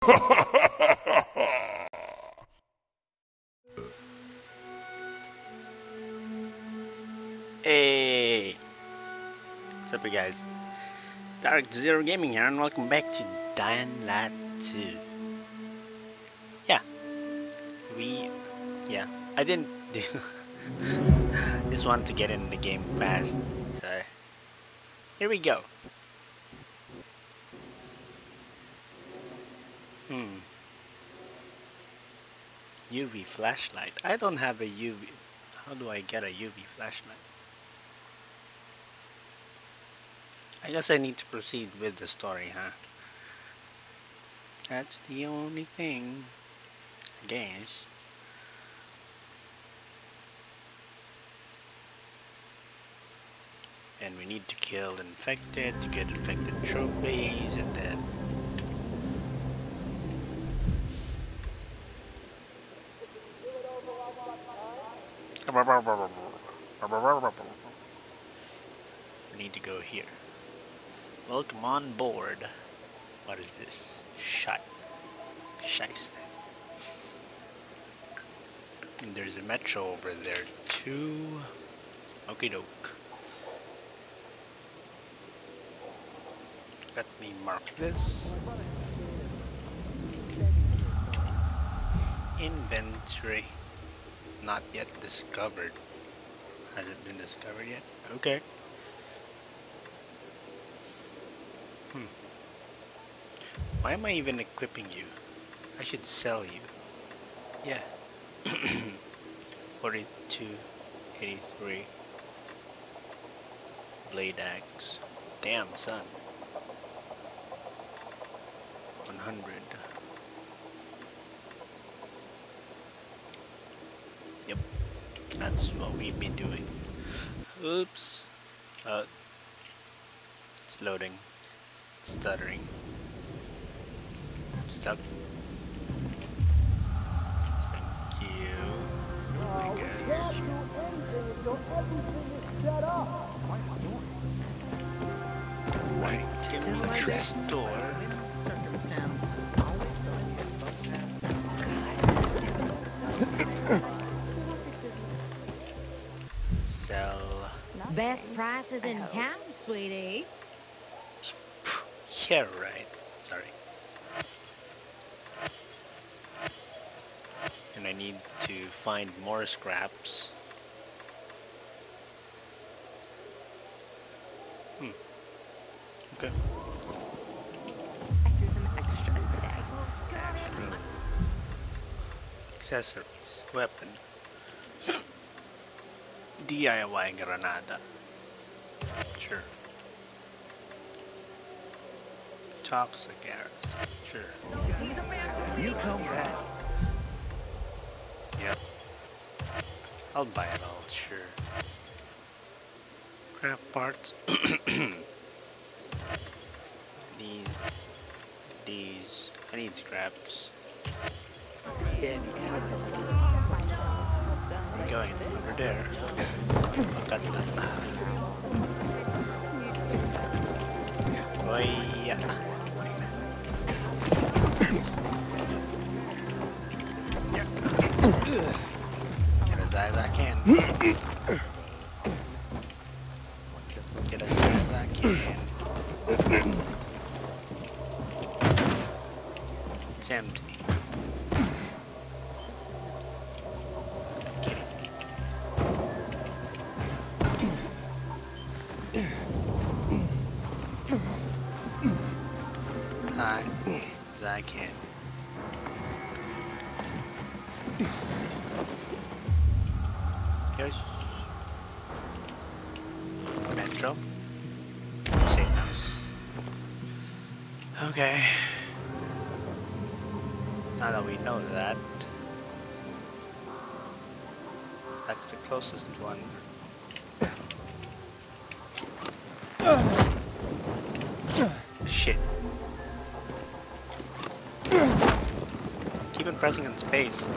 Hey, what's up, you guys? Dark Zero Gaming here, and welcome back to Dying Light 2. Yeah, I didn't do just want to get in the game fast, so here we go. UV flashlight. I don't have a UV. How do I get a UV flashlight? I guess I need to proceed with the story, huh? That's the only thing, I guess. And we need to kill infected to get infected trophies, and then we need to go here. Welcome on board. What is this? Scheisse. And there's a metro over there too. Okie doke. Let me mark this. Inventory. Not yet discovered. Has it been discovered yet? Okay. Why am I even equipping you? I should sell you. Yeah. 42, 83. Blade axe. Damn, son. 100. Yep. That's what we've been doing. Oops. It's loading. Stuttering. Stuck. Thank you. I guess. Right, give me a restore. Sell. Best prices in town, sweetie. Yeah, right. Sorry. And I need to find more scraps. Okay. Accessories. Weapon. DIY granada. Sure. Toxic air. Sure. You come back. Yep. I'll buy it all, sure. Craft parts. These. I need scraps. We're going over there. Got that. Oh yeah. Get as high as I can. Get as high as I can. It's empty. High as I can. Yes. Metro. Safe house. Okay. Now that we know that, that's the closest one. Shit. Keep on pressing on space.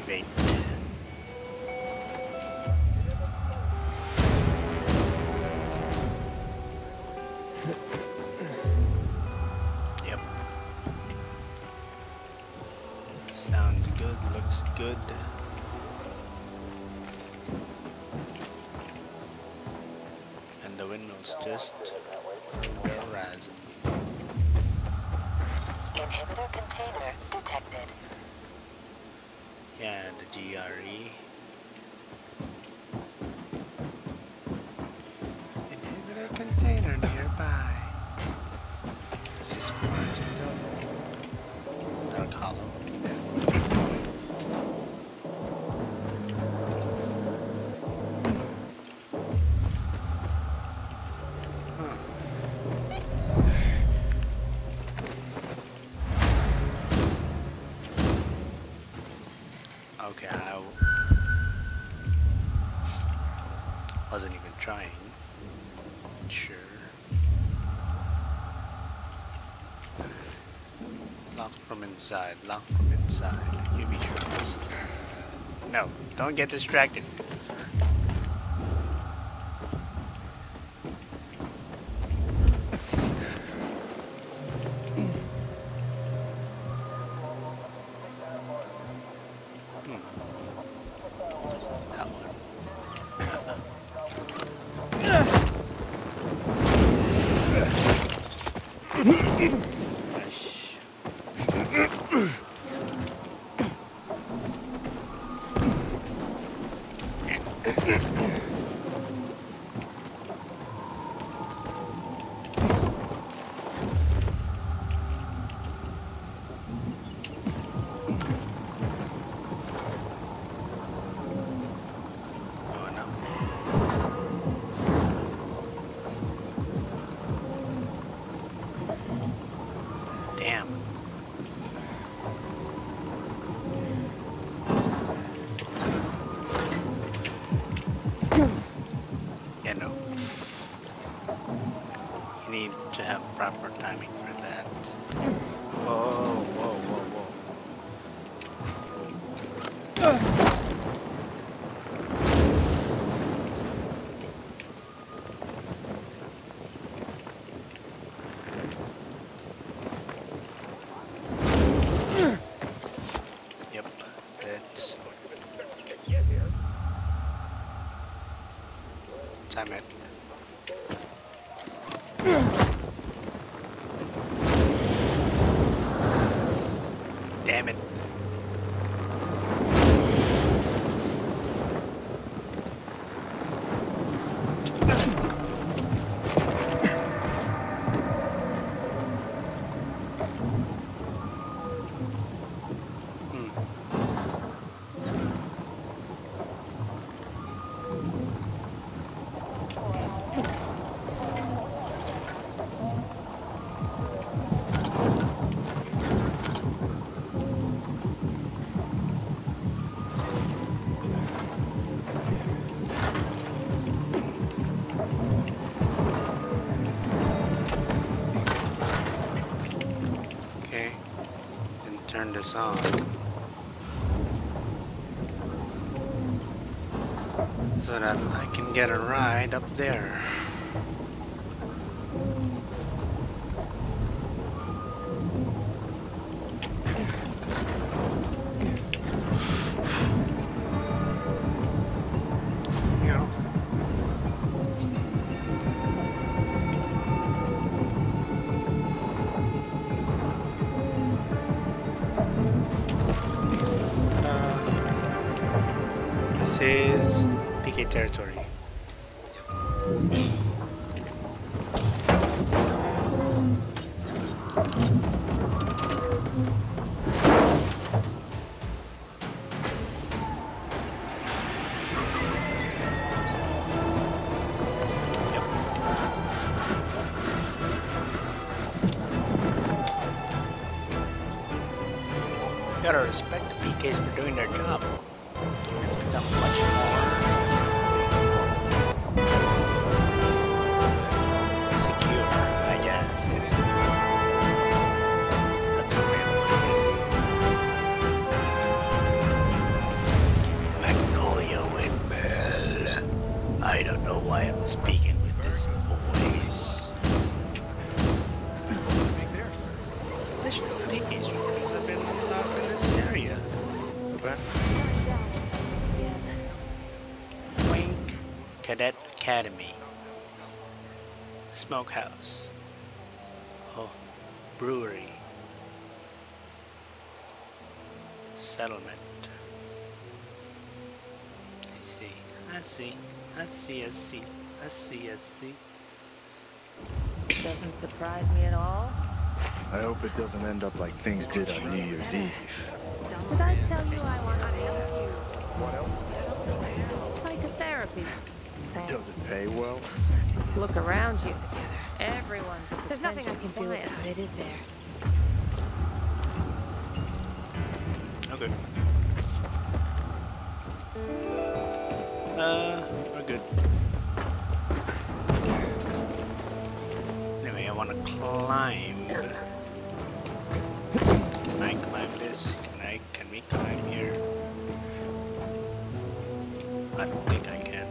evade. Yep. Sounds good, looks good. And the windmill's just the horizon. Inhibitor container detected. Yeah, the GRE. Inhibitor container nearby. Just going to the Dark Hollow. Okay, I wasn't even trying. Sure. Locked from inside, locked from inside. You be sure. No, don't get distracted. That one. Gosh. Going up. Damn. Yeah, no. You need to have proper timing for that. Whoa, whoa, whoa, whoa. Yep, that's time it. Damn it. Okay, and turn this on. So that I can get a ride up there. You know. This is PK territory. Gotta respect the PKs for doing their job. It's become much more secure, I guess. That's a way of putting it. why I'm speaking with this voice. This should be easier because I've been not in this area. Okay. Wink Cadet Academy. Smokehouse. Oh, brewery. Settlement. I see. Doesn't surprise me at all. I hope it doesn't end up like things did on New Year's Eve. Did I tell you I want to thank you? What else? Psychotherapy. Thanks. Does it pay well? Look around you. Everyone's a There's nothing I can do client. about it, is there? Okay. We're good. Anyway, I want to climb. Can I climb this? Can we climb here? I don't think I can.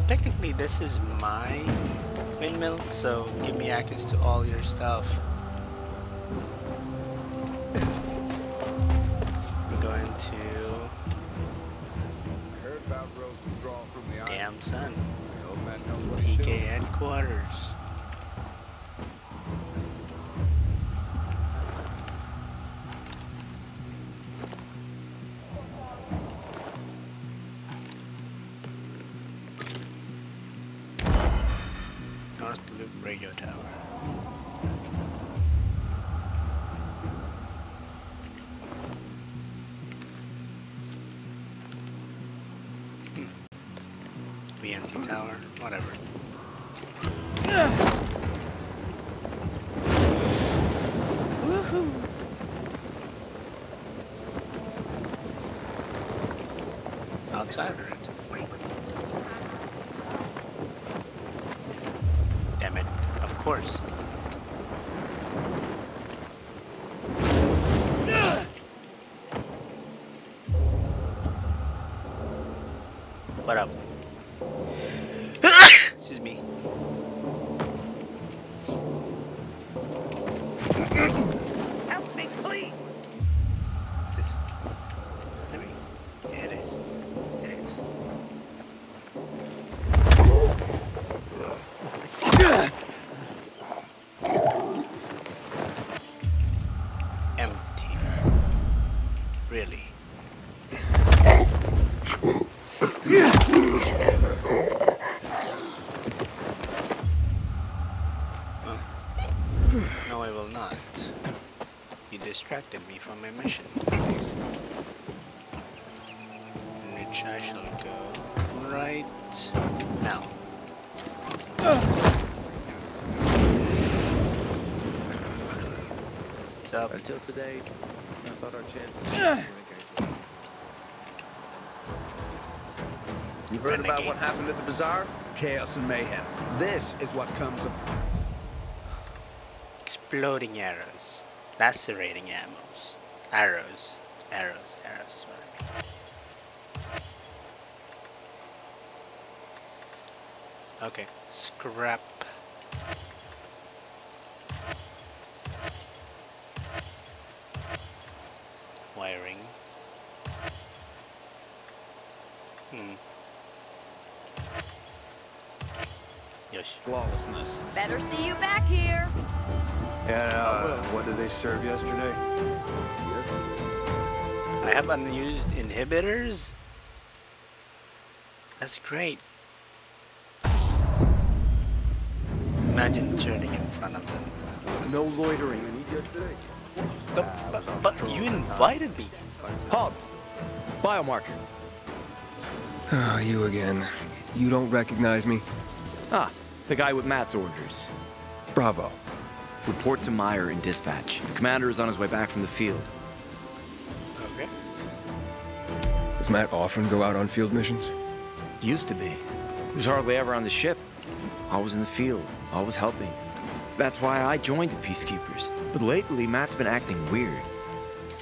Technically, this is my windmill, so give me access to all your stuff. I'm going to Damn Son, PK headquarters. North Loop Radio Tower. BNT Tower, whatever. Woohoo! Outside or into the point? Damn it, of course. What up? Excuse me. Help me, please! This. Maybe. Yeah, it is. It is. Empty. Really. No, I will not. You distracted me from my mission. Which I shall go right now. What's up? Until today, I thought our chances. You've heard about what Renegades. happened at the bazaar? Chaos and mayhem. This is what comes of... Exploding arrows. Lacerating ammos. Arrows. Sorry. Okay. Scrap. Wiring. Yosh. flawlessness. Better see you back here. Yeah, what did they serve yesterday? I have unused inhibitors? That's great. Imagine turning in front of them. No loitering. But you invited me. Halt! Biomarker. Oh, you again. You don't recognize me? Ah, the guy with Matt's orders. Bravo. Report to Meyer in dispatch. The commander is on his way back from the field. Okay. Does Matt often go out on field missions? Used to be. He was hardly ever on the ship. Always in the field, always helping. That's why I joined the Peacekeepers. But lately, Matt's been acting weird.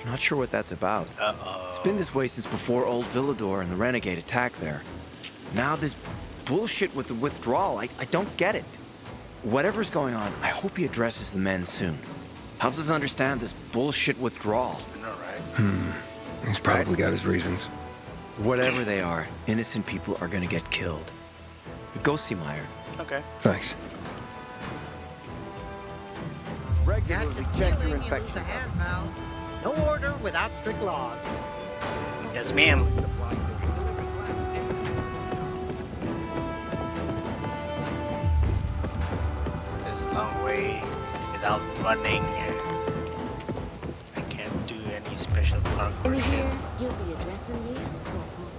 I'm not sure what that's about. It's been this way since before old Villador and the Renegade attack there. Now this bullshit with the withdrawal, I don't get it. Whatever's going on, I hope he addresses the men soon. Helps us understand this bullshit withdrawal. He's probably got his reasons. Whatever they are, innocent people are gonna get killed. Go see Meyer. Okay. Thanks. Regularly check your infection. No order without strict laws. Yes, ma'am. This long way without running. I can't do any special parkour shit. You'll be addressing me as corporal.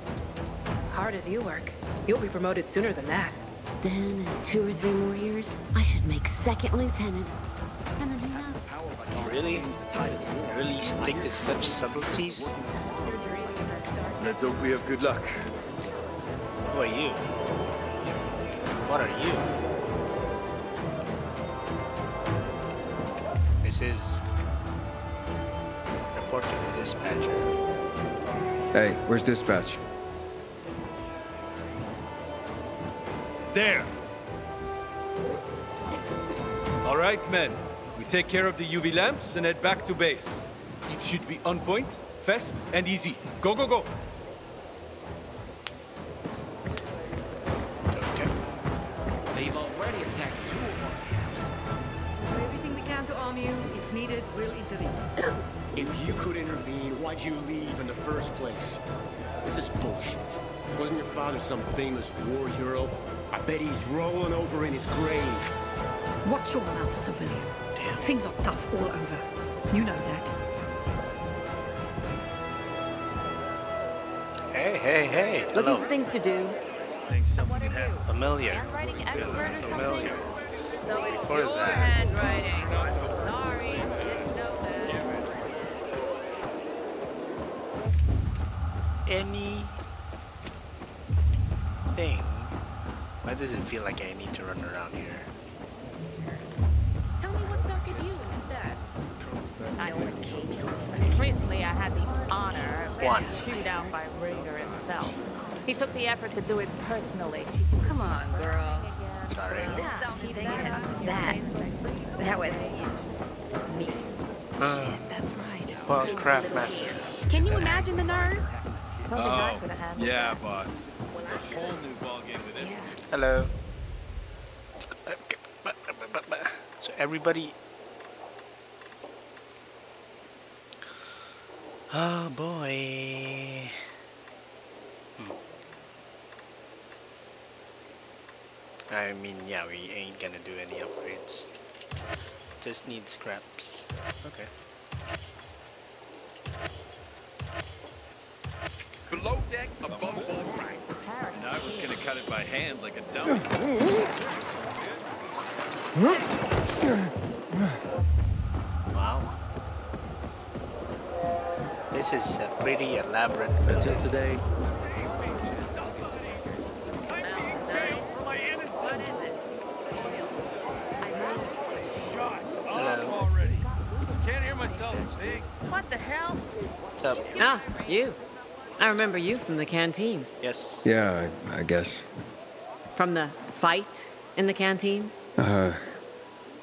Hard as you work. You'll be promoted sooner than that. Then in 2 or 3 more years, I should make second lieutenant. And then who knows? Really? Really stick to such subtleties? Let's hope we have good luck. Who are you? What are you? This is report to the dispatcher. Hey, where's dispatch? There! All right, men. We take care of the UV lamps and head back to base. It should be on point, fast, and easy. Go, go, go! Okay. They've already attacked 2 of our camps. Everything we can to arm you. If needed, we'll intervene. If you could intervene, why'd you leave in the first place? This is bullshit. Wasn't your father some famous war hero? I bet he's rolling over in his grave. Watch your mouth, civilian. Damn. Things are tough all over. You know that. Hey, hey, hey. Hello. Looking for things to do. Familiar. Handwriting expert or Familiar. something? So it's Before your that. handwriting. Sorry, didn't know Anything? Why does it feel like I need to run around here? Tell me what's up with you instead. I would Kate. Recently, I had the honor of One. being chewed out by Raider himself. He took the effort to do it personally. Come on, girl. Sorry. That was me. That's right. Well, craft master. Can you imagine the nerve? Oh, yeah, boss. It's a whole new ballgame with it. Hello. So everybody. Oh boy. I mean, yeah, we ain't gonna do any upgrades. Just need scraps. Okay. Below deck, above all right. And I was gonna cut it by hand like a dummy. Wow. This is a pretty elaborate building. Today. Hello. Can't hear myself. What the hell? What's up? Ah, you. I remember you from the canteen. Yes. Yeah, I guess. From the fight in the canteen?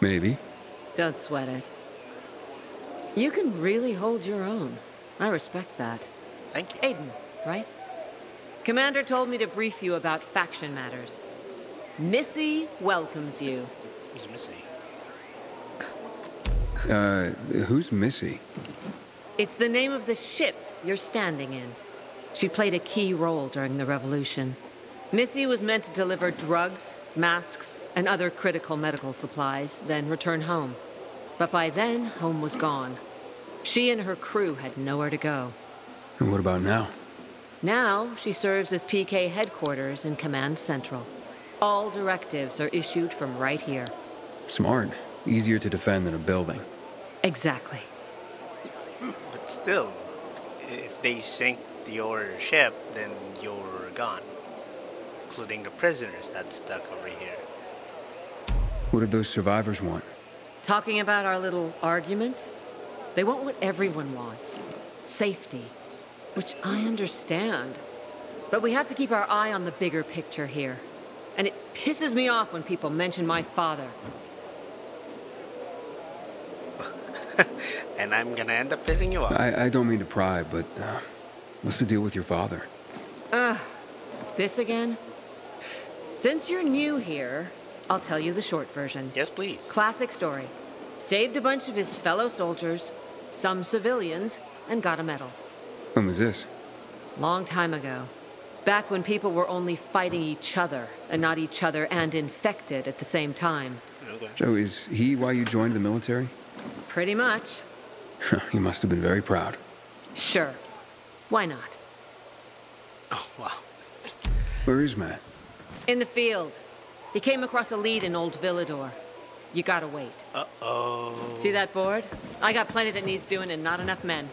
Maybe. Don't sweat it. You can really hold your own. I respect that. Thank you. Aiden, right? Commander told me to brief you about faction matters. Missy welcomes you. Who's Missy? Who's Missy? It's the name of the ship you're standing in. She played a key role during the revolution. Missy was meant to deliver drugs, masks, and other critical medical supplies, then return home. But by then, home was gone. She and her crew had nowhere to go. And what about now? Now, she serves as PK headquarters in Command Central. All directives are issued from right here. Smart. Easier to defend than a building. Exactly. But still, if they sink your ship, then you're gone. Including the prisoners that's stuck over here. What did those survivors want? Talking about our little argument? They want what everyone wants. Safety. Which I understand. But we have to keep our eye on the bigger picture here. And it pisses me off when people mention my father. And I'm gonna end up pissing you off. I don't mean to pry, but what's the deal with your father? This again? Since you're new here, I'll tell you the short version. Yes, please. Classic story. Saved a bunch of his fellow soldiers, some civilians, and got a medal. When was this? Long time ago. Back when people were only fighting each other, and not each other and infected at the same time. Okay. So is he why you joined the military? Pretty much. You must have been very proud. Sure. Why not? Oh, wow. Where is Matt? In the field. He came across a lead in Old Villador. You gotta wait. Uh-oh. See that board? I got plenty that needs doing and not enough men.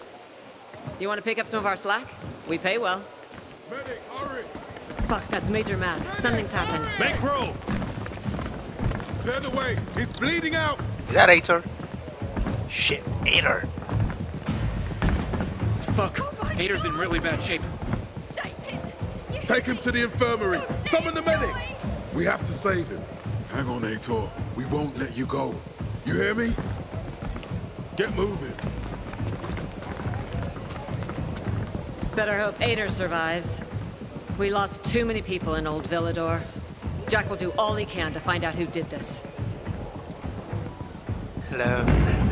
You want to pick up some of our slack? We pay well. Medic, hurry! Fuck, that's Major Matt. Something's happened. Make room! Clear the way! He's bleeding out! Is that Aitor? Shit, Aitor. Fuck. Aitor's in really bad shape. Take him to the infirmary! Summon the medics! We have to save him. Hang on, Aitor. We won't let you go. You hear me? Get moving. Better hope Aitor survives. We lost too many people in Old Villador. Jack will do all he can to find out who did this. Hello.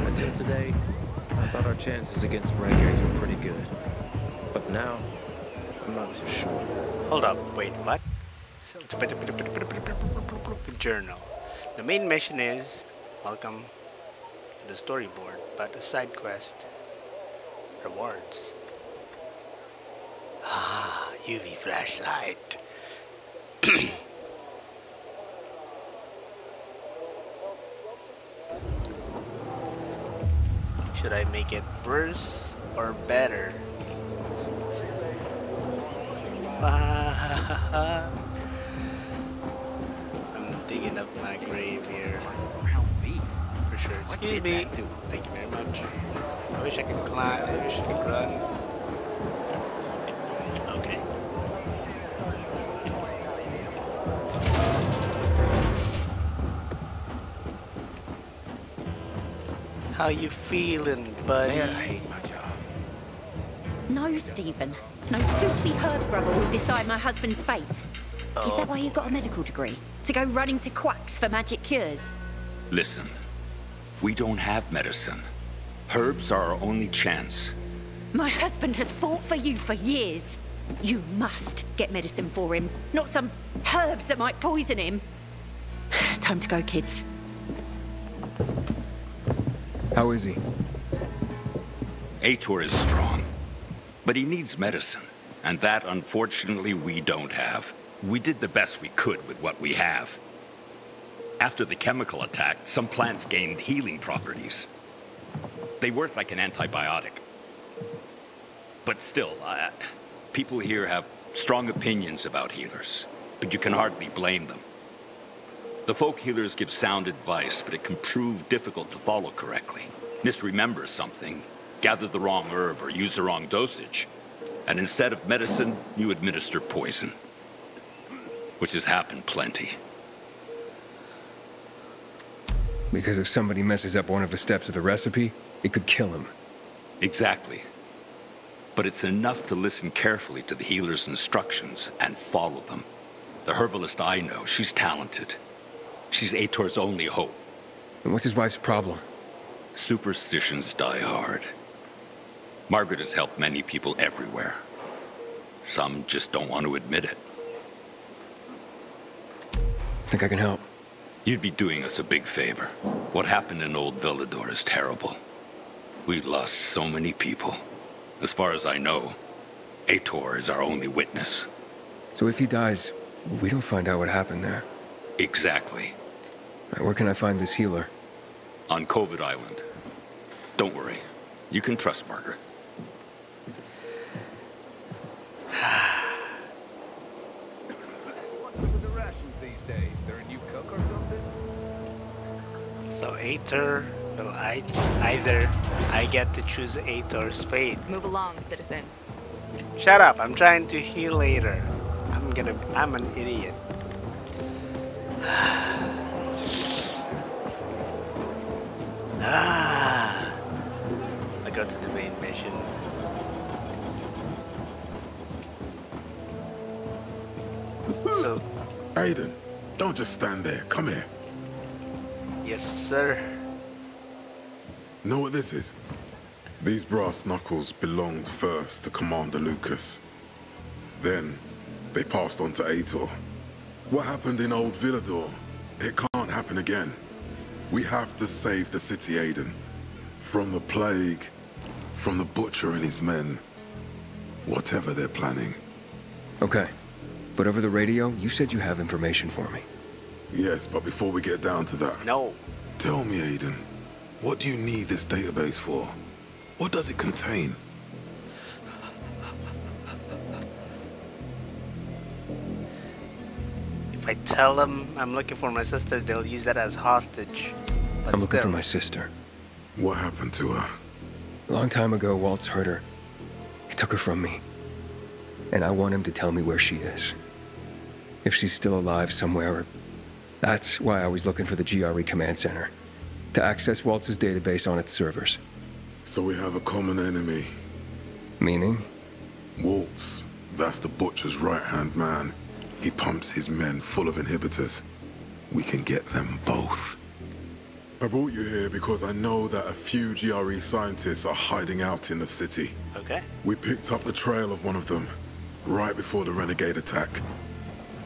Until today, I thought our chances against renegades were pretty good. But now, I'm not so sure. Hold up, wait, what? Journal. The main mission is welcome to the storyboard, but a side quest rewards. Ah, UV flashlight. Should I make it worse or better? I'm digging up my grave here. For sure. Excuse me. Thank you very much. I wish I could climb. I wish I could run. Okay. How you feeling, buddy? Man, I hate my job. No, Stephen. No filthy herb grubber will decide my husband's fate. Is that why you got a medical degree? To go running to quacks for magic cures? Listen, we don't have medicine. Herbs are our only chance. My husband has fought for you for years. You must get medicine for him, not some herbs that might poison him. Time to go, kids. How is he? Aitor is strong, but he needs medicine, and that, unfortunately, we don't have. We did the best we could with what we have. After the chemical attack, some plants gained healing properties. They work like an antibiotic. But still, people here have strong opinions about healers, but you can hardly blame them. The folk healers give sound advice, but it can prove difficult to follow correctly. Misremember something, gather the wrong herb, or use the wrong dosage, and instead of medicine, you administer poison. Which has happened plenty. Because if somebody messes up one of the steps of the recipe, it could kill him. Exactly. But it's enough to listen carefully to the healer's instructions and follow them. The herbalist I know, she's talented. She's Aitor's only hope. And what's his wife's problem? Superstitions die hard. Margaret has helped many people everywhere. Some just don't want to admit it. Think I can help? You'd be doing us a big favor. What happened in Old Villador is terrible. We've lost so many people. As far as I know, Aitor is our only witness. So if he dies, we don't find out what happened there. Exactly. Where can I find this healer? On COVID Island. Don't worry. You can trust Margaret. So Aitor will either I get to choose Aitor's fate. Move along, citizen. Shut up! I'm trying to heal later. I'm an idiot. I go to the main mission. So, Aiden, don't just stand there. Come here. Yes, sir. Know what this is? These brass knuckles belonged first to Commander Lucas. Then, they passed on to Aitor. What happened in Old Villador, it can't happen again. We have to save the city, Aiden. From the plague, from the Butcher and his men. Whatever they're planning. Okay. But over the radio, you said you have information for me. Yes, but before we get down to that... No. Tell me, Aiden, what do you need this database for? What does it contain? If I tell them I'm looking for my sister, they'll use that as hostage. But I'm looking for my sister. What happened to her? A long time ago, Waltz hurt her. He took her from me. And I want him to tell me where she is. If she's still alive somewhere. That's why I was looking for the GRE command center. To access Waltz's database on its servers. So we have a common enemy. Meaning? Waltz. That's the Butcher's right-hand man. He pumps his men full of inhibitors. We can get them both. I brought you here because I know that a few GRE scientists are hiding out in the city. Okay. We picked up the trail of one of them, right before the renegade attack.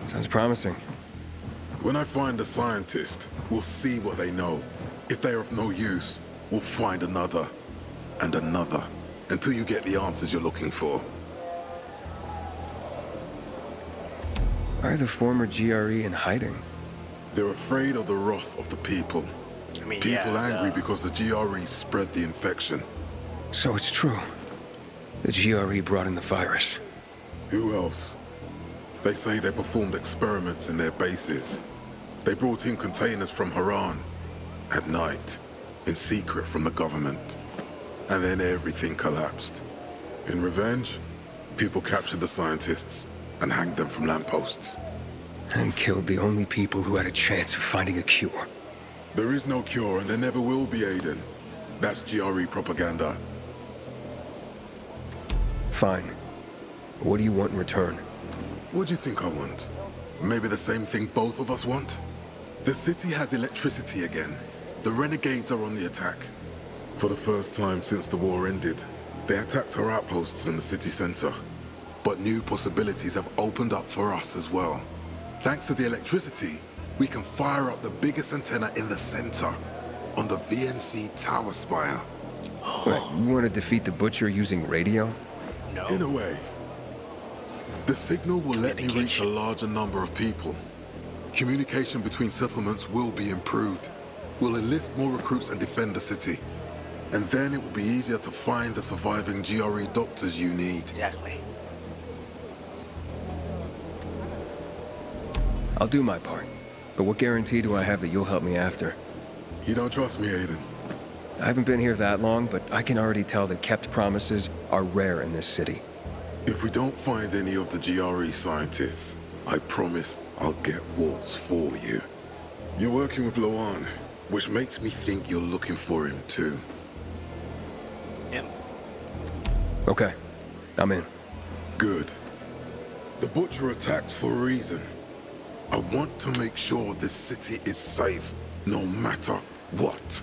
Sounds promising. When I find a scientist, we'll see what they know. If they are of no use, we'll find another, and another, until you get the answers you're looking for. Why are the former GRE in hiding? They're afraid of the wrath of the people. People angry because the GRE spread the infection. So it's true. The GRE brought in the virus. Who else? They say they performed experiments in their bases. They brought in containers from Haran. At night. In secret from the government. And then everything collapsed. In revenge, people captured the scientists and hanged them from lampposts. And killed the only people who had a chance of finding a cure. There is no cure, and there never will be, Aiden. That's GRE propaganda. Fine. What do you want in return? What do you think I want? Maybe the same thing both of us want? The city has electricity again. The renegades are on the attack. For the first time since the war ended, they attacked our outposts in the city center. But new possibilities have opened up for us as well. Thanks to the electricity, we can fire up the biggest antenna in the center, on the VNC tower spire. Wait, you want to defeat the Butcher using radio? No. In a way. The signal will let me reach a larger number of people. Communication between settlements will be improved. We'll enlist more recruits and defend the city. And then it will be easier to find the surviving GRE doctors you need. Exactly. I'll do my part. But what guarantee do I have that you'll help me after? You don't trust me, Aiden? I haven't been here that long, but I can already tell that kept promises are rare in this city. If we don't find any of the GRE scientists, I promise I'll get Waltz for you. You're working with Lawan, which makes me think you're looking for him too. Yep. Okay, I'm in. Good. The Butcher attacked for a reason. I want to make sure this city is safe, no matter what.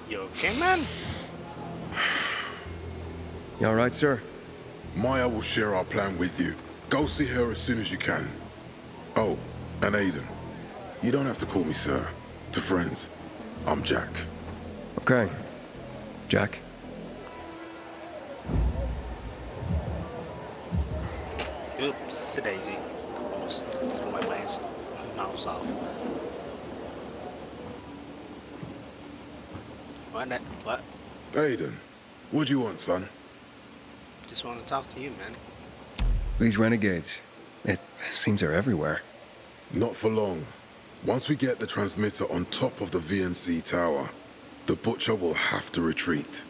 You okay, man? You all right, sir? Maya will share our plan with you. Go see her as soon as you can. Oh, and Aiden, you don't have to call me sir. To friends, I'm Jack. Okay. Jack. Oops, daisy. Almost threw my mouse off. What? Aiden, what do you want, son? Just want to talk to you, man. These renegades. It seems they're everywhere. Not for long. Once we get the transmitter on top of the VNC tower, the Butcher will have to retreat.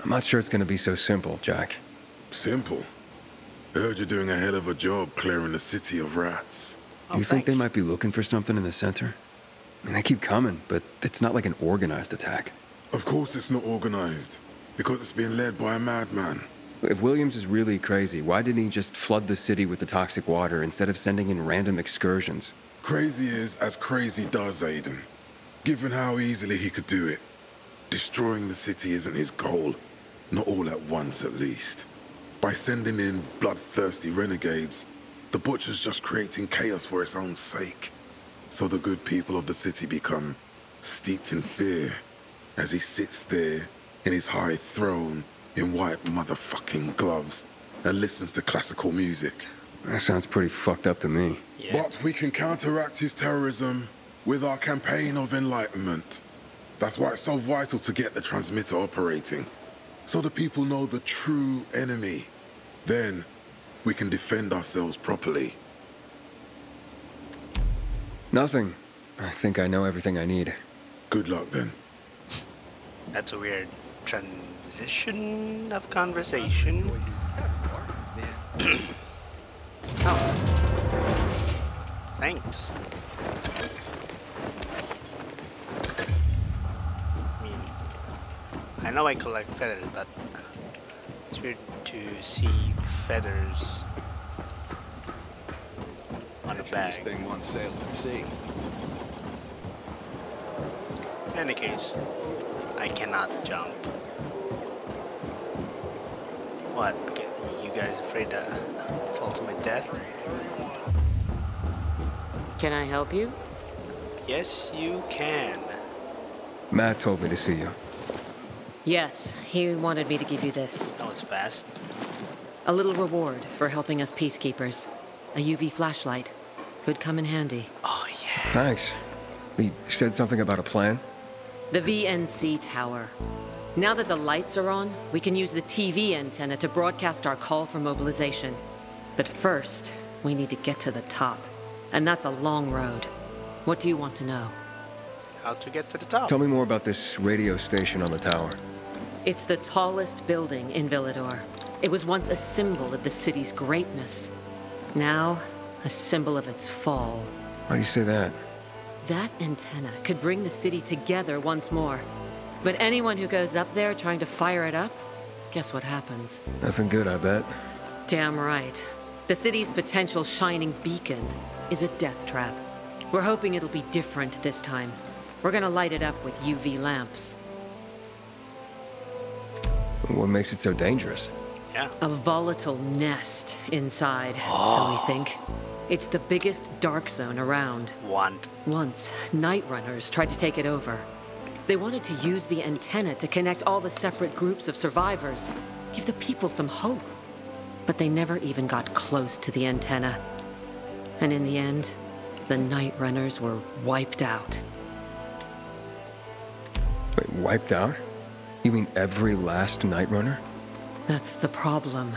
I'm not sure it's gonna be so simple, Jack. Simple? I heard you're doing a hell of a job clearing the city of rats. Do you think they might be looking for something in the center? I mean, they keep coming, but it's not like an organized attack. Of course it's not organized, because it's being led by a madman. If Williams is really crazy, why didn't he just flood the city with the toxic water instead of sending in random excursions? Crazy is as crazy does, Aiden. Given how easily he could do it. Destroying the city isn't his goal. Not all at once, at least. By sending in bloodthirsty renegades, the Butcher's just creating chaos for its own sake. So the good people of the city become steeped in fear as he sits there in his high throne in white motherfucking gloves and listens to classical music. That sounds pretty fucked up to me. Yeah. But we can counteract his terrorism with our campaign of enlightenment. That's why it's so vital to get the transmitter operating, so the people know the true enemy. Then we can defend ourselves properly. Nothing. I think I know everything I need. Good luck, then. That's a weird transition of conversation. Oh. Thanks. I mean, I know I collect feathers, but it's weird to see feathers on a bag. Thing once sailed at sea. In any case, I cannot jump. What? You guys afraid to fall to my death? Can I help you? Yes, you can. Matt told me to see you. Yes, he wanted me to give you this. That was fast. A little reward for helping us peacekeepers. A UV flashlight. Could come in handy. Oh, yeah. Thanks. He said something about a plan? The VNC tower. Now that the lights are on, we can use the TV antenna to broadcast our call for mobilization. But first, we need to get to the top. And that's a long road. What do you want to know? How to get to the top? Tell me more about this radio station on the tower. It's the tallest building in Villador. It was once a symbol of the city's greatness. Now, a symbol of its fall. Why do you say that? That antenna could bring the city together once more. But anyone who goes up there trying to fire it up, guess what happens? Nothing good, I bet. Damn right. The city's potential shining beacon is a death trap. We're hoping it'll be different this time. We're gonna light it up with UV lamps. What makes it so dangerous? Yeah. A volatile nest inside, so we think. It's the biggest dark zone around. Once, night runners tried to take it over. They wanted to use the antenna to connect all the separate groups of survivors, give the people some hope. But they never even got close to the antenna. And in the end, the night runners were wiped out. Wait, wiped out? You mean every last night runner? That's the problem.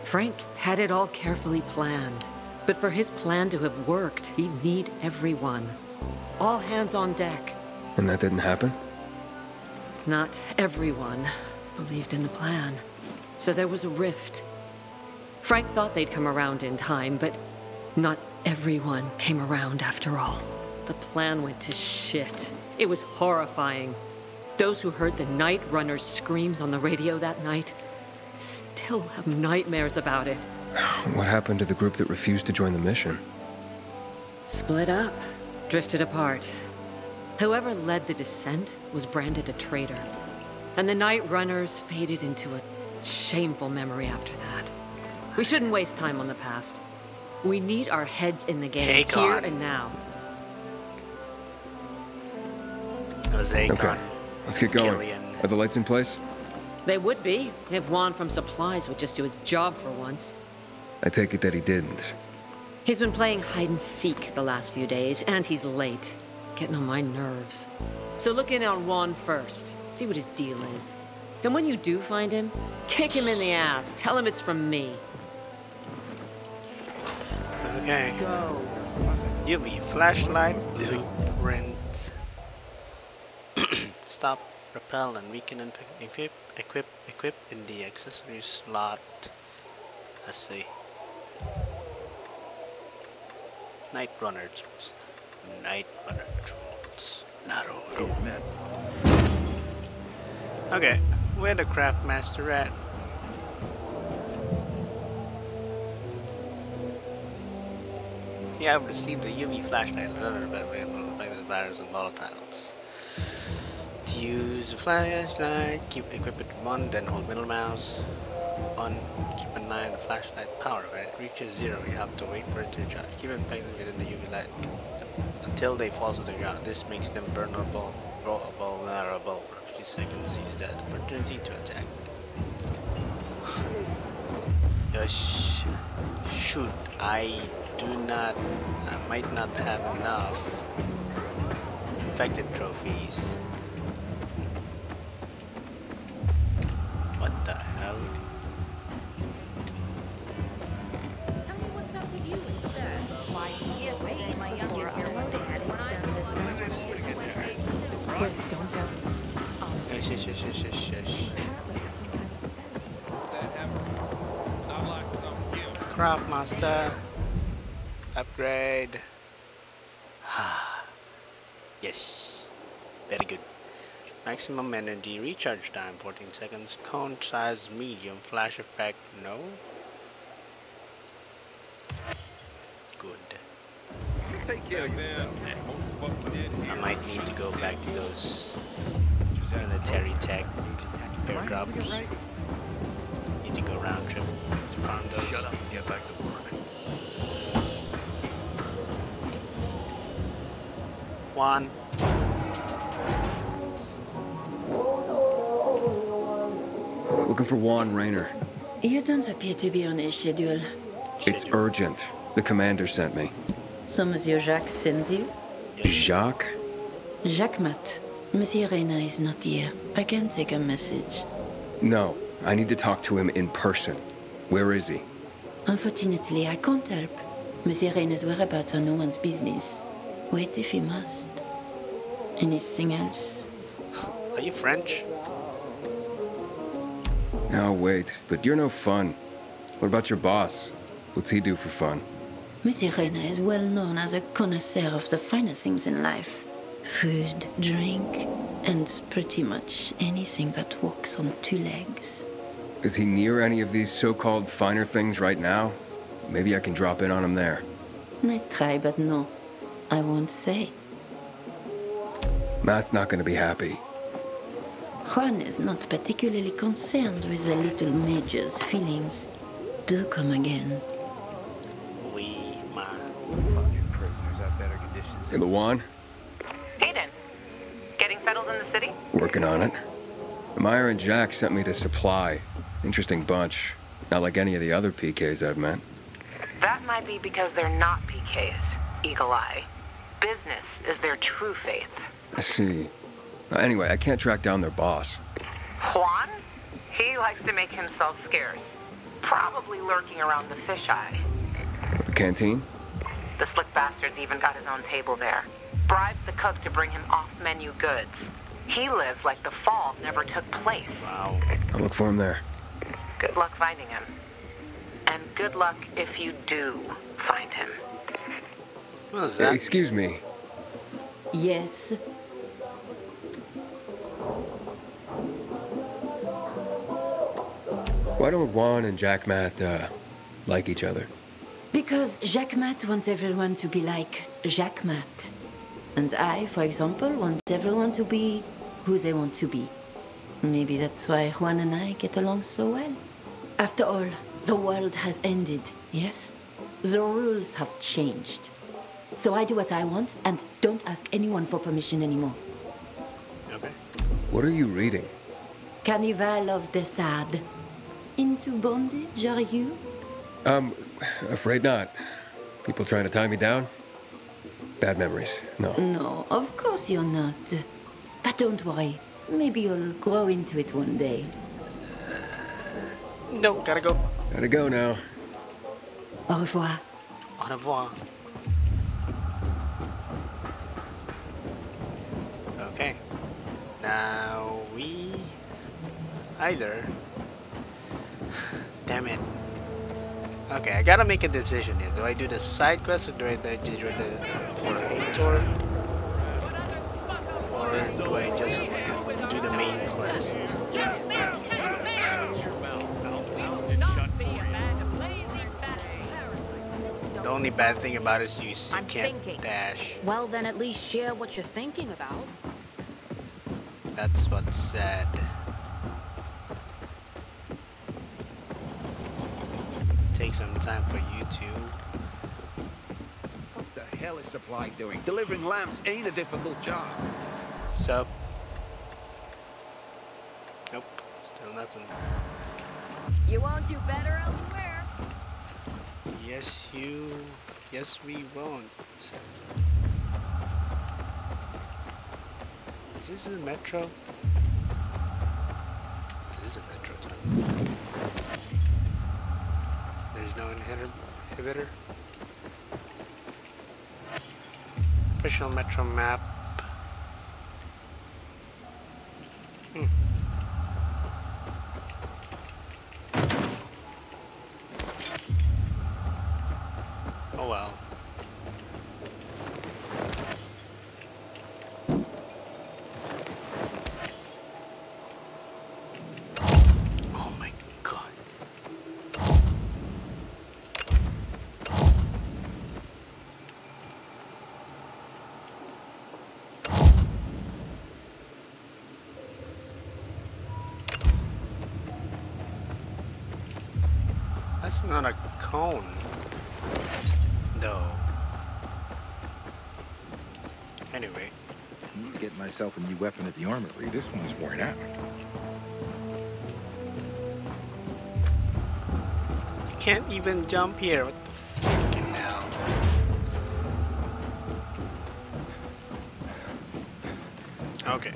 Frank had it all carefully planned. But for his plan to have worked, he'd need everyone. All hands on deck. And that didn't happen? Not everyone believed in the plan. So there was a rift. Frank thought they'd come around in time, but not everyone came around after all. The plan went to shit. It was horrifying. Those who heard the Night Runner's screams on the radio that night still have nightmares about it. What happened to the group that refused to join the mission? Split up. Drifted apart. Whoever led the descent was branded a traitor. And the Night Runners faded into a shameful memory after that. We shouldn't waste time on the past. We need our heads in the game, here and now. That was Aitor. Okay, let's get going. Are the lights in place? They would be, if Juan from Supplies would just do his job for once. I take it that he didn't. He's been playing hide-and-seek the last few days, and he's late. Getting on my nerves. So look in on Juan first. See what his deal is. And when you do find him, kick him in the ass. Tell him it's from me. Okay. Go. UV flashlight blueprint. Stop, repel, and weaken and equip in the accessories slot. Let's see. Night runner tools. Night runner tools. Naruto. Okay, where the craft master at? You have received the UV flashlight batteries and volatiles. To use the flashlight, keep equipped with one, then hold middle mouse on. Keep an eye on the flashlight power. When it reaches 0, you have to wait for it to recharge. Keep it pegged within the UV light until they fall to the ground. This makes them vulnerable for a few seconds. Use that opportunity to attack. Yes. Shoot, I might not have enough infected trophies. What the hell? Tell me what's up with you instead. Why, yesterday my younger unloaded had it done this time. Quick, don't tell me. Shush. Craft master. Upgrade. Yes. Very good. Maximum energy recharge time 14 seconds. Cone size medium. Flash effect no. Good. Take care, man. I might need to go back to those military tech airdrops. Need to go round trip to farm those. Shut up and get back to work. Juan. Looking for Juan Raynor. You don't appear to be on his schedule. It's urgent. The commander sent me. So Monsieur Jacques sends you? Jacques? Jacques Mat. Monsieur Raynor is not here. I can take a message. No, I need to talk to him in person. Where is he? Unfortunately, I can't help. Monsieur Raynor's whereabouts are no one's business. Wait if he must. Anything else? Are you French? Oh, wait, but you're no fun. What about your boss? What's he do for fun? Monsieur Raynor is well known as a connoisseur of the finer things in life. Food, drink, and pretty much anything that walks on two legs. Is he near any of these so-called finer things right now? Maybe I can drop in on him there. Nice try, but no. I won't say. Matt's not gonna be happy. Juan is not particularly concerned with the little major's feelings. Do come again. Prisoners have better conditions. Hey, Luan? Aiden, getting settled in the city? Working on it. Meyer and Jack sent me to Supply. Interesting bunch. Not like any of the other PKs I've met. That might be because they're not PKs, Eagle Eye. Business is their true faith. I see. Anyway, I can't track down their boss. Juan? He likes to make himself scarce. Probably lurking around the fisheye. The canteen? The slick bastard's even got his own table there. Bribes the cook to bring him off-menu goods. He lives like the fall never took place. Wow. I'll look for him there. Good luck finding him. And good luck if you do find him. What is that? Excuse me. Yes? Why don't Juan and Jack Matt, like each other? Because Jacques Mat wants everyone to be like Jacques Mat. And I, for example, want everyone to be who they want to be. Maybe that's why Juan and I get along so well. After all, the world has ended, yes? The rules have changed. So I do what I want and don't ask anyone for permission anymore. Okay. What are you reading? Carnival of the Sad. Into bondage, are you? Afraid not. People trying to tie me down? Bad memories, no. No, of course you're not. But don't worry. Maybe you'll grow into it one day. No, gotta go. Gotta go now. Au revoir. Au revoir. Okay. Now we either. Damn it. Okay, I gotta make a decision here. Do I do the side quest or do I do the for Aitor? Or do I just do the main quest? The only bad thing about it is you can't dash. Well, then at least share what you're thinking about. That's what's sad. Take some time for you to. What the hell is Supply doing? Delivering lamps ain't a difficult job. Sup? Nope, still nothing. You won't do better elsewhere. Yes, we won't. Is this a metro? This is a metro tunnel. There's no inhibitor. Official metro map. Oh well. Oh my god. That's not a cone. Though. Anyway. I need to get myself a new weapon at the armory. This one's worn out. You can't even jump here. What the freaking hell? Okay.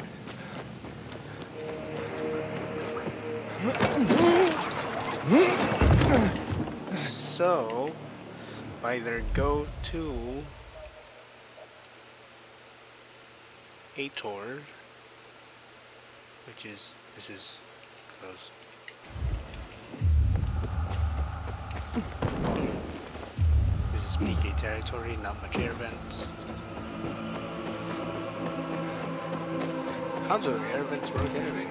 So, either go to Aitor, which is, this is close. This is PK territory, not much air vents. How do air vents work anyway?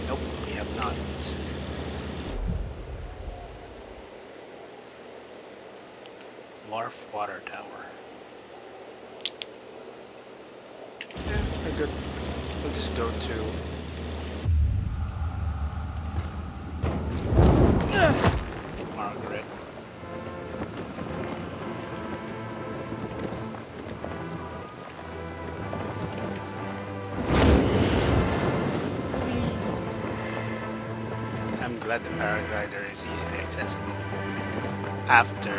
Nope, we have not. Wharf Water Tower. Yeah, we're good. We'll just go to Margaret. I'm glad the paraglider is easily accessible. After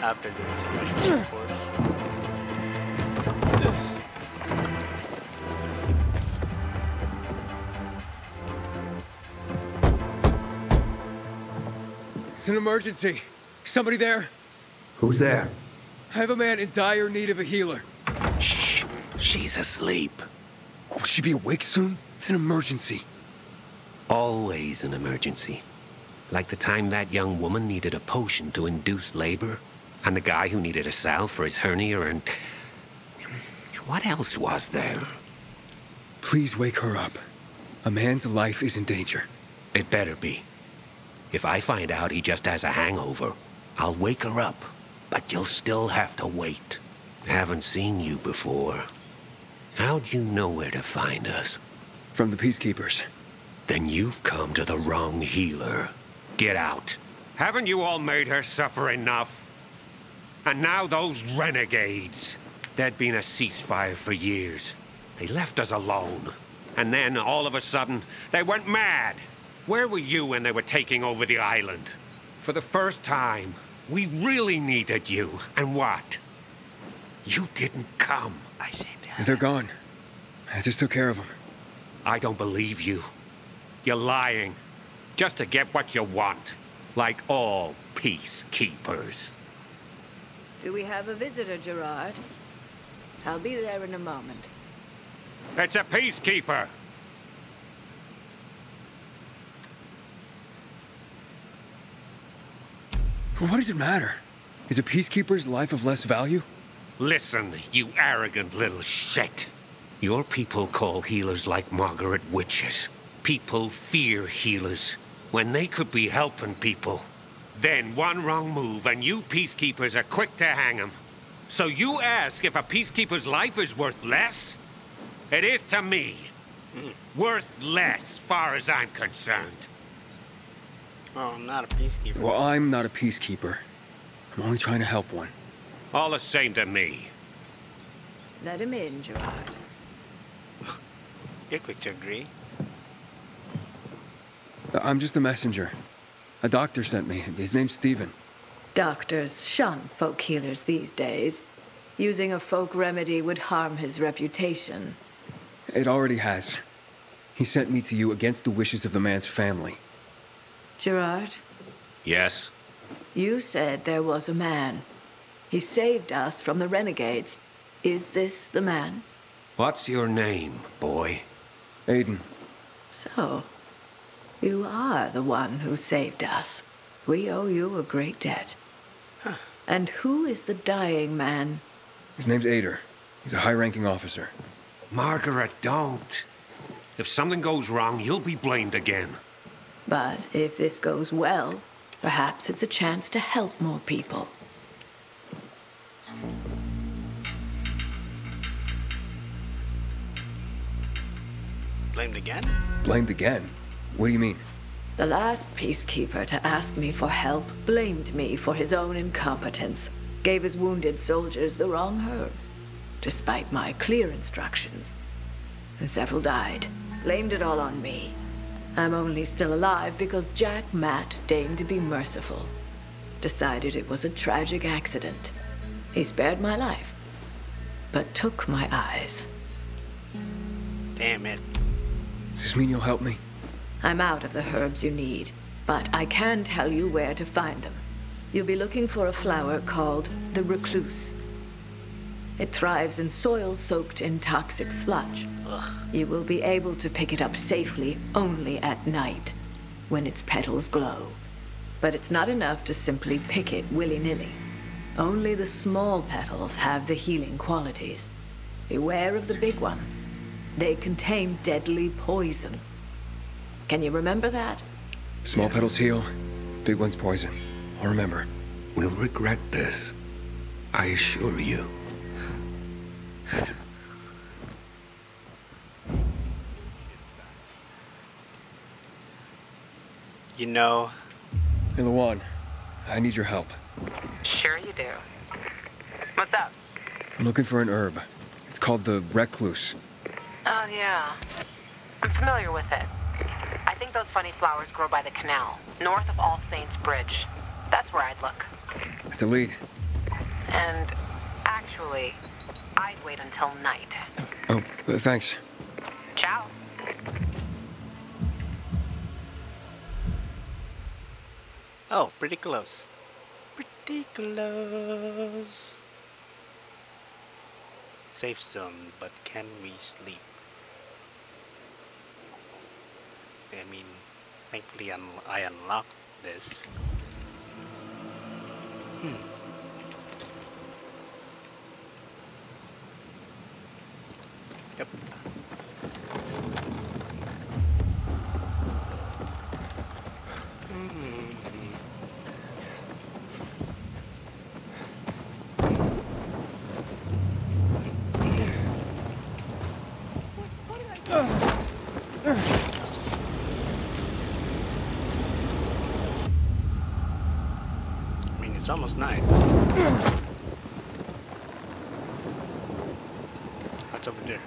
after doing some missions, of course. It's an emergency. Somebody there? Who's there? I have a man in dire need of a healer. Shh. She's asleep. Will she be awake soon? It's an emergency. Always an emergency. Like the time that young woman needed a potion to induce labor, and the guy who needed a salve for his hernia, and... what else was there? Please wake her up. A man's life is in danger. It better be. If I find out he just has a hangover, I'll wake her up. But you'll still have to wait. Haven't seen you before. How'd you know where to find us? From the Peacekeepers. Then you've come to the wrong healer. Get out. Haven't you all made her suffer enough? And now those renegades. There'd been a ceasefire for years. They left us alone. And then, all of a sudden, they went mad. Where were you when they were taking over the island? For the first time, we really needed you. And what? You didn't come. I saved him. They're gone. I just took care of them. I don't believe you. You're lying. Just to get what you want. Like all peacekeepers. Do we have a visitor, Gerard? I'll be there in a moment. It's a peacekeeper. What does it matter? Is a peacekeeper's life of less value? Listen, you arrogant little shit. Your people call healers like Margaret witches. People fear healers when they could be helping people. Then one wrong move and you peacekeepers are quick to hang 'em. So you ask if a peacekeeper's life is worth less? It is to me. Worth less, far as I'm concerned. Oh, I'm not a peacekeeper. Well, I'm not a peacekeeper. I'm only trying to help one. All the same to me. Let him in, Gerard. You're quick to agree. I'm just a messenger. A doctor sent me. His name's Stephen. Doctors shun folk healers these days. Using a folk remedy would harm his reputation. It already has. He sent me to you against the wishes of the man's family. Gerard, Yes? you said there was a man. He saved us from the renegades. Is this the man? What's your name, boy? Aiden. So, you are the one who saved us. We owe you a great debt. And who is the dying man? His name's Aitor. He's a high-ranking officer. Margaret, don't. If something goes wrong, you'll be blamed again. But if this goes well, perhaps it's a chance to help more people. Blamed again? Blamed again? What do you mean? The last peacekeeper to ask me for help blamed me for his own incompetence, gave his wounded soldiers the wrong herb, despite my clear instructions. And several died, blamed it all on me. I'm only still alive because Jack Matt deigned to be merciful. Decided it was a tragic accident. He spared my life, but took my eyes. Damn it. Does this mean you'll help me? I'm out of the herbs you need, but I can tell you where to find them. You'll be looking for a flower called the recluse. It thrives in soil soaked in toxic sludge. Ugh. You will be able to pick it up safely only at night, when its petals glow. But it's not enough to simply pick it willy-nilly. Only the small petals have the healing qualities. Beware of the big ones. They contain deadly poison. Can you remember that? Small petals heal, big ones poison. I'll remember. We'll regret this. I assure you. You know... Hey, Lawan, I need your help. Sure you do. What's up? I'm looking for an herb. It's called the recluse. Oh, yeah. I'm familiar with it. I think those funny flowers grow by the canal, north of All Saints Bridge. That's where I'd look. It's a lead. And actually, I'd wait until night. Oh, thanks. Ciao. Oh, pretty close. Pretty close. Safe zone, but can we sleep? I mean, thankfully I unlocked this. Yep. It's almost night. What's over there?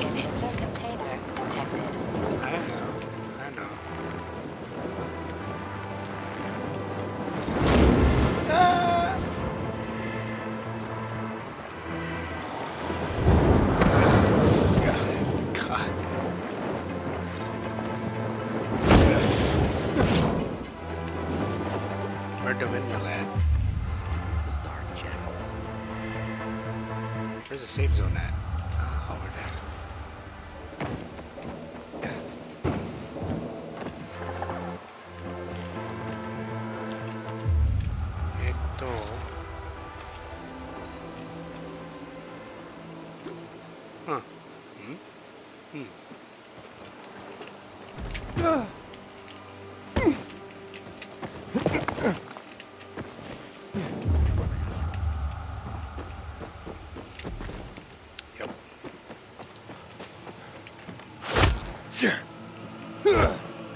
Inhibitor container detected. I know. God. Where'd the windmill at? Where's the safe zone at? Over there. Ito. Huh.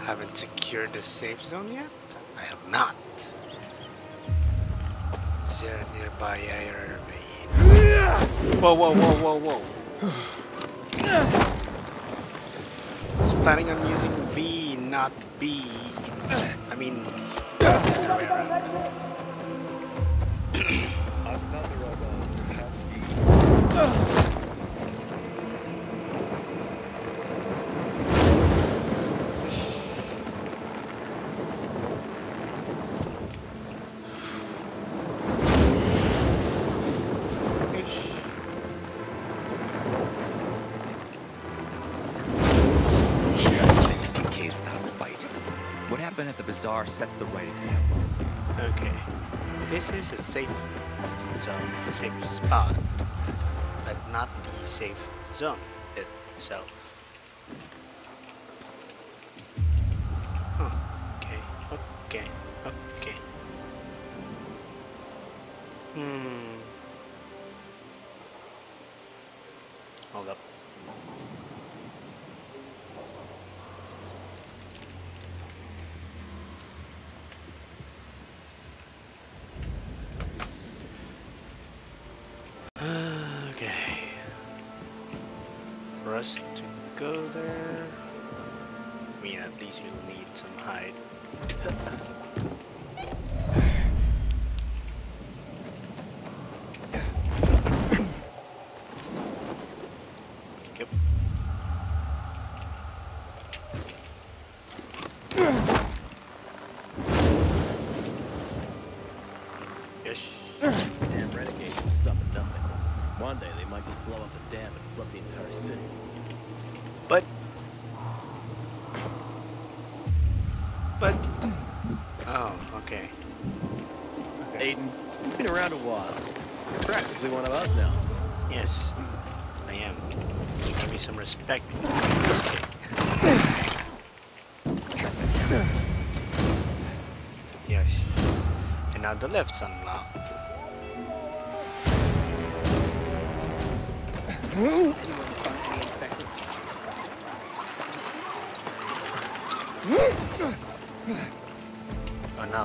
Haven't secured the safe zone yet? I have not. Is there a nearby area? Whoa, whoa, whoa, whoa, whoa. I was planning on using V, not B. I mean... At the bazaar sets the right example. Okay. This is a safe zone, safe spot, but not the safe zone itself. Huh. Okay. Hold up. For us to go there, I mean, at least we'll need some hide. Yep. Yes. Damn renegades will stop at nothing. One day they might just blow up the dam and flood the entire city. But oh, okay. Aiden, you've been around a while. You're practically one of us now. Yes, I am. So give me some respect. This kid. Yes. And now the left's unlocked. Oh no,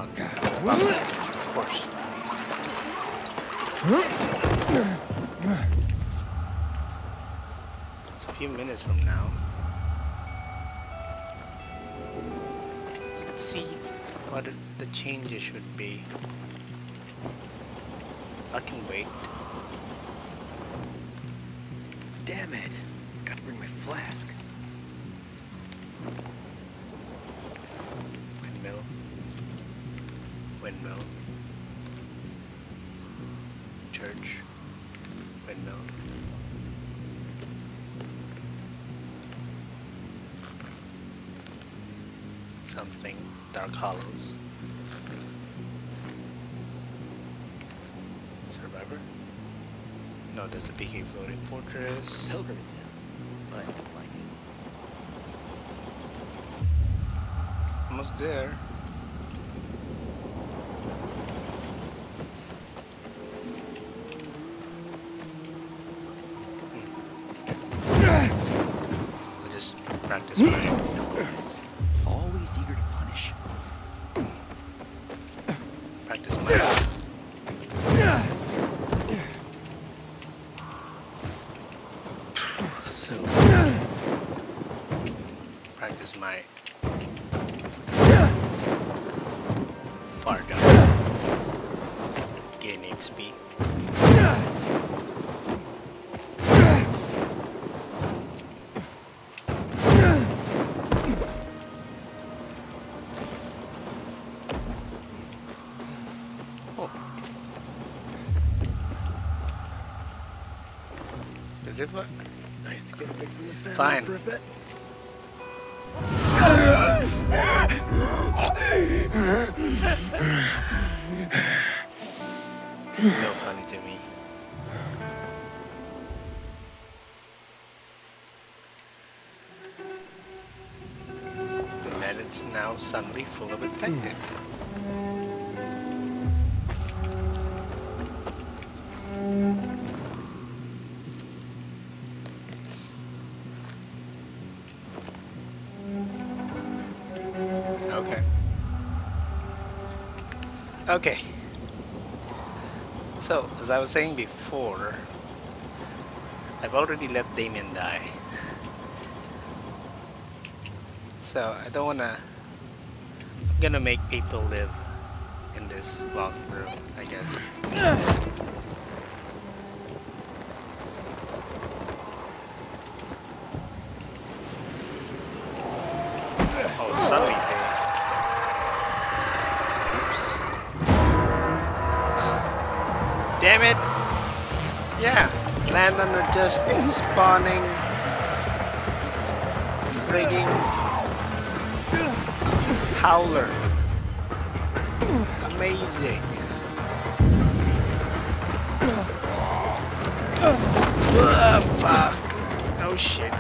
of course. It's a few minutes from now. Let's see what the changes should be. I can wait. Damn it. Gotta bring my flask. Windmill. Church. Windmill. Something. Dark Hollows. Survivor? No, there's a PK floating fortress. Pilgrimage. I don't like it. Almost there. Practice my... Always eager to punish. Practice my... So... Practice my... Far down. Gain XP. Does it work? Nice to get away from the family Fine. for a bit. Still funny to me. And that it's now suddenly full of infected. Okay. Okay. So, as I was saying before, I've already let Damien die. So, I don't wanna... I'm gonna make people live in this walkthrough, I guess. Oh, suddenly they... Damn it! Yeah, land on the just spawning frigging howler. Amazing. Fuck. Oh shit.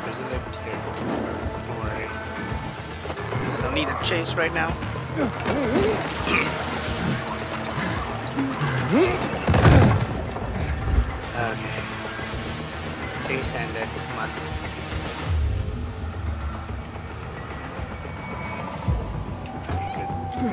There's a lift here. Don't worry. I don't need a chase right now. Okay. Chase ended. Come on. Okay, good.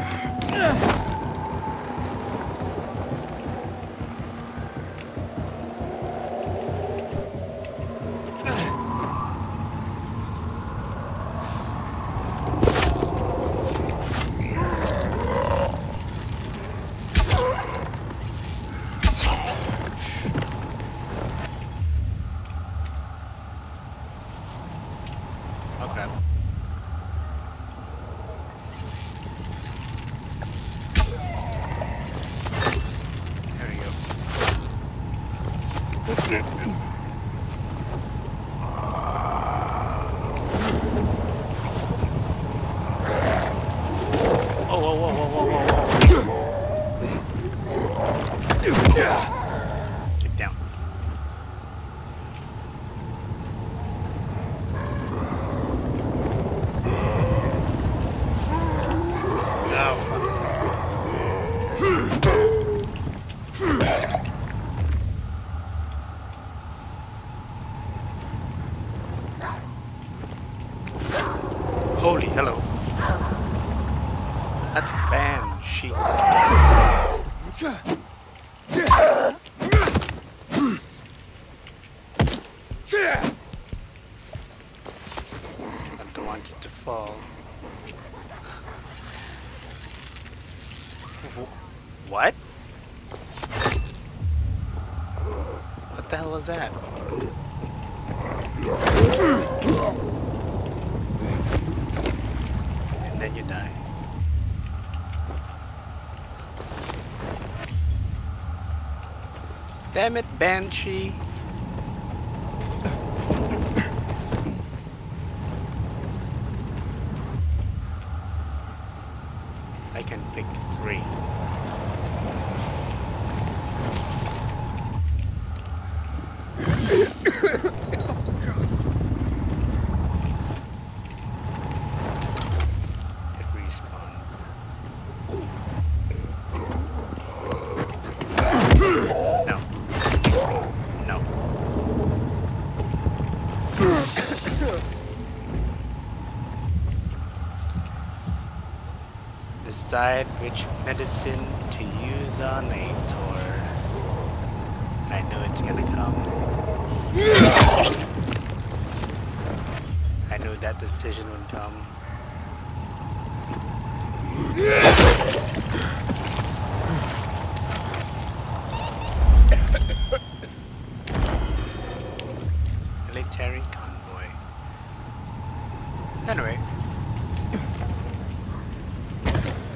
Get down. Oh, fuck. Holy hello. That's a banshee. I don't want it to fall. What? What the hell was that? And then you die. Damn it, Banshee. I can pick 3. It respawned. decide which medicine to use on Aitor. I knew it's gonna come. I knew that decision would come. Military convoy. Anyway.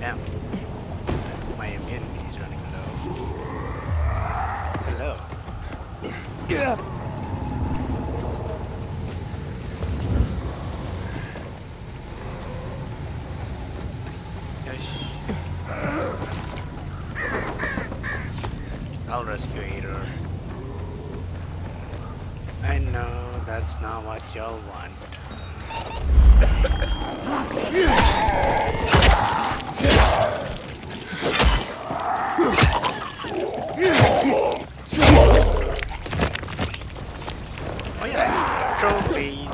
Damn. My immunity is running low. Hello. Yeah. I'll rescue Aitor. I know that's not what y'all want. Oh yeah, trophies.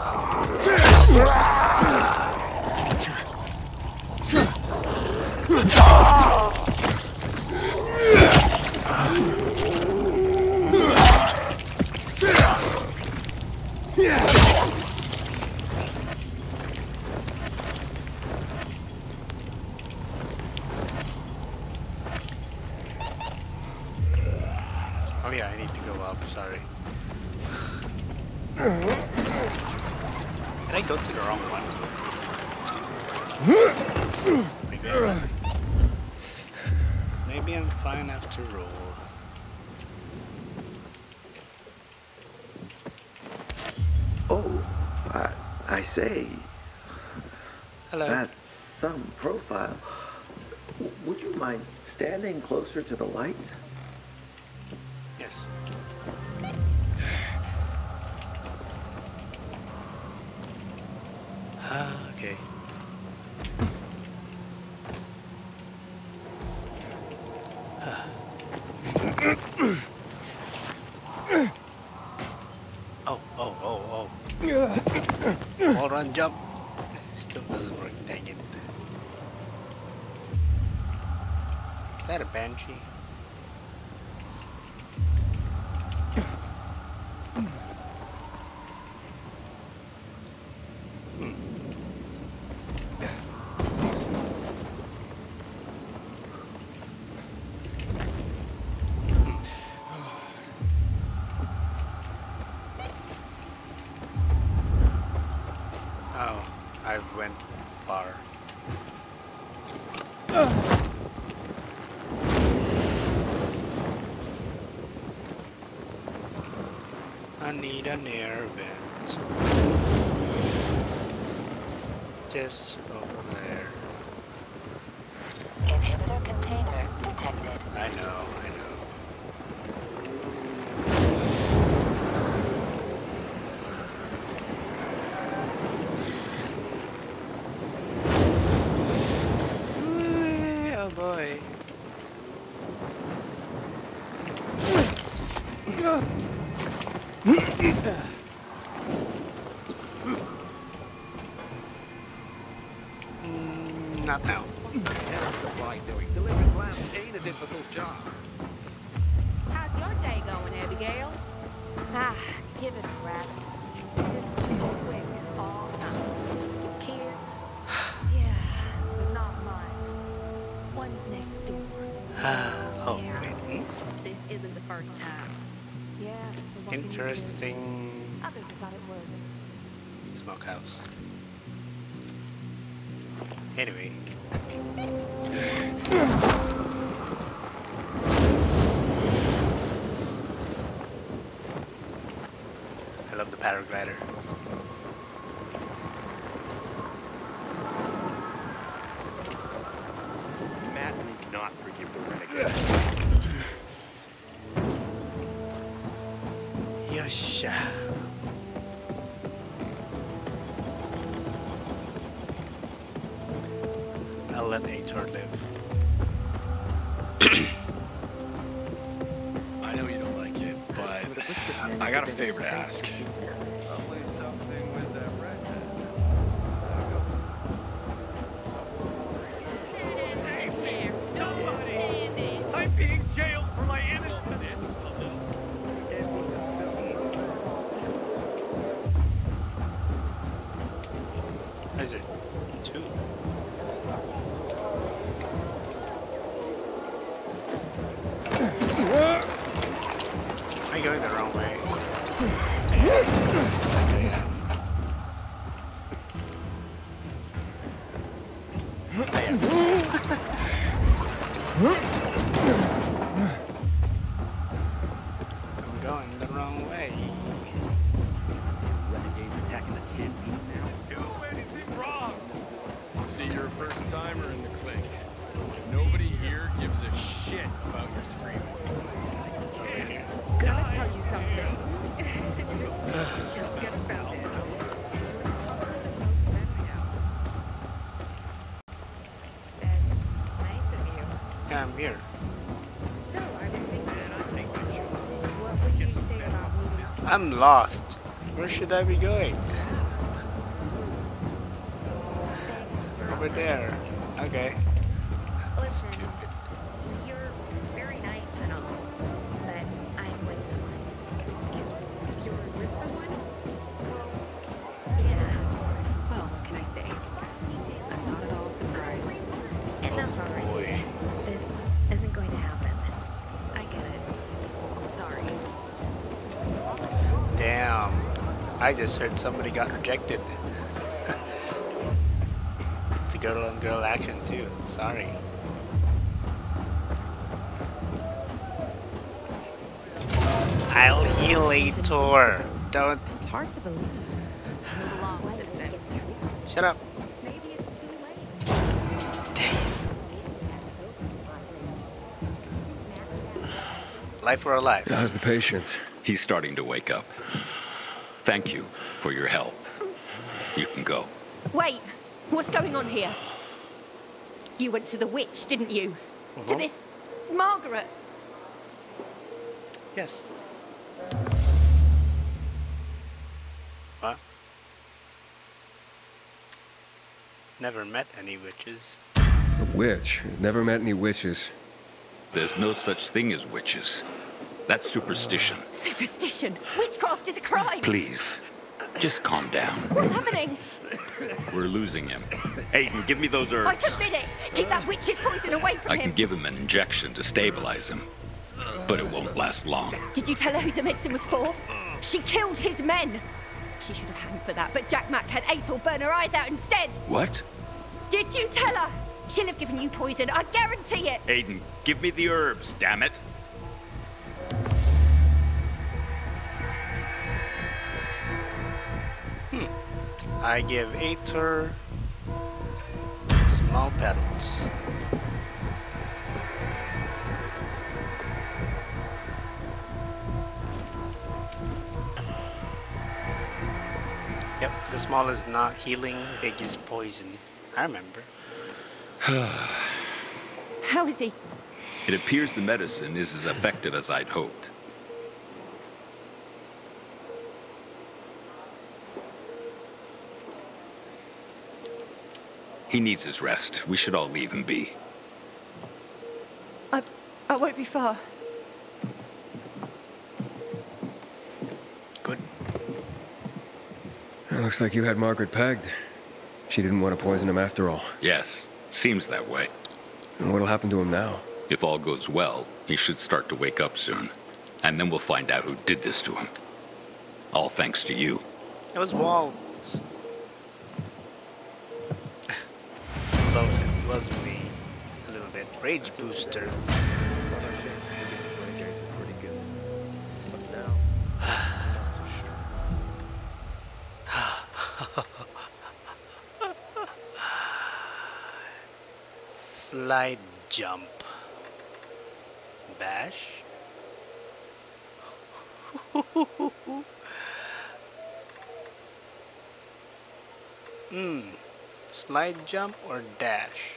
Oh yeah, I need to go up, sorry. Did I go to the wrong one? Maybe I'm fine after all. Oh, I say. Hello. That's some profile. Would you mind standing closer to the light? Yes. Okay. Oh. Wall run jump. Still doesn't work, dang it. Is that a banshee? Oh, I went far. I need an air vent. Just over there. Inhibitor container detected. I know. Oh boy. Not now. That's a right doing. Delivering lamps ain't a difficult job. How's your day going, Abigail? Ah, give it a rest. Didn't sleep awake all night. Kids? Yeah, but not mine. One's next door. Oh, Yeah. wait. This isn't the first time. Yeah. so what can you do? Interesting. Others have thought it was. Smokehouse. Anyway. I love the paraglider. Matt need not forgive the renegade. Yosha. I'll let Aitor live. I know you don't like it, but I got a favor to ask. Is it 2? Am I going the wrong way? I'm going the wrong way. Renegades attacking the canteen now. Do anything wrong. See, you're a first timer in the clique. Nobody here gives a shit about your screaming. Gotta tell you something. Just forget about it. Nice of you. Yeah, I'm here. So, I was thinking, what would you say about meeting? I'm lost. Where should I be going? Over there. Okay. Listen, you're very nice and all, but I'm with someone. You're with someone? Yeah. Well, what can I say? I'm not at all surprised. Enough already. This isn't going to happen. I get it. I'm sorry. Damn. I just heard somebody got rejected. It's a girl on girl action too. Sorry. I'll heal Aitor. Don't. It's hard to believe. Move along, citizen. Shut up. Maybe it's too late. Life or a life. How's the patient? He's starting to wake up. Thank you for your help. You can go. Wait, what's going on here? You went to the witch, didn't you? To this Margaret. Yes. What? Never met any witches. A witch? Never met any witches. There's no such thing as witches. That's superstition. Superstition. Witchcraft is a crime. Please, just calm down. What's happening? We're losing him. Aiden, give me those herbs. I forbid it. Keep that witch's poison away from I him. can give him an injection to stabilize him, but it won't last long. Did you tell her who the medicine was for? She killed his men. She should have hanged for that, but Jack Mack had Aitor burn her eyes out instead. What? Did you tell her? She'll have given you poison, I guarantee it. Aiden, give me the herbs, damn it. I give Aitor small petals. Yep, the small is not healing, big is poison. I remember. How is he? It appears the medicine is as effective as I'd hoped. He needs his rest. We should all leave him be. I won't be far. Good. It looks like you had Margaret pegged. She didn't want to poison him after all. Yes, seems that way. And what'll happen to him now? If all goes well, he should start to wake up soon. And then we'll find out who did this to him. All thanks to you. It was Waltz. Although it was me. A little bit. Rage booster. Slide jump. Bash. Slide jump or dash?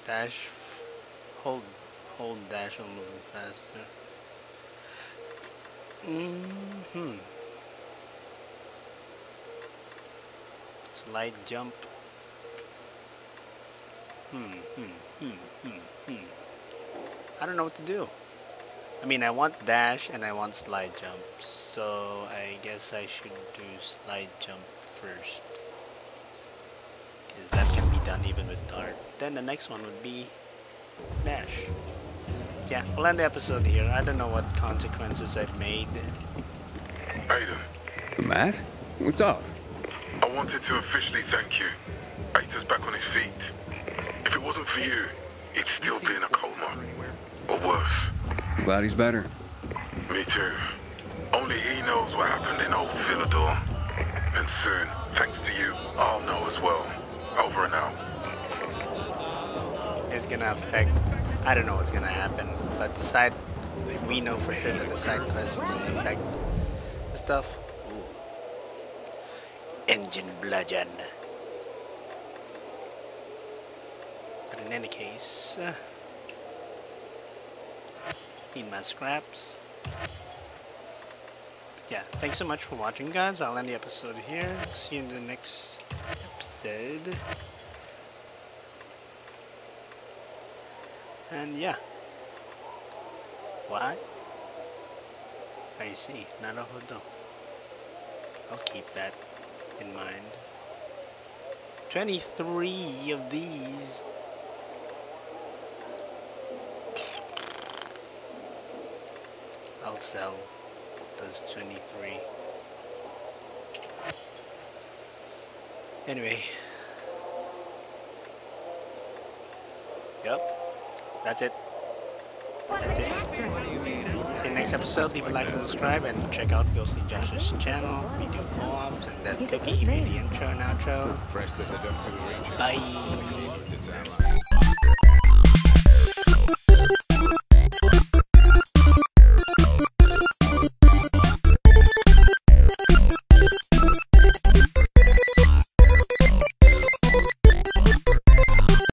Dash. Hold dash on moving faster. Slide jump. I don't know what to do. I mean, I want dash and I want slide jump, so I guess I should do slide jump first, because that can be done even with dart. Then the next one would be dash. Yeah, we'll end the episode here. I don't know what consequences I've made. Aitor. Matt? What's up? I wanted to officially thank you. Aitor's back on his feet. If it wasn't for you, he'd still be in a coma. Or worse. I'm glad he's better. Me too. Only he knows what happened in old Villador. And soon, thanks to you, I'll know as well. Over and out. It's gonna affect... I don't know what's gonna happen, but we know for sure that the side quests affect the stuff. Ooh. Engine bludgeon. But in any case, need my scraps. Yeah, thanks so much for watching, guys. I'll end the episode here. See you in the next episode. And yeah. What? I see. Naruhodo. I'll keep that in mind. 23 of these. I'll sell those 23. Anyway. Yep. That's it. That's it. See you next episode. Leave a like and subscribe, and check out Ghostly Josh's channel. We do co-ops, and that's Cookie. He made the intro and outro. Bye.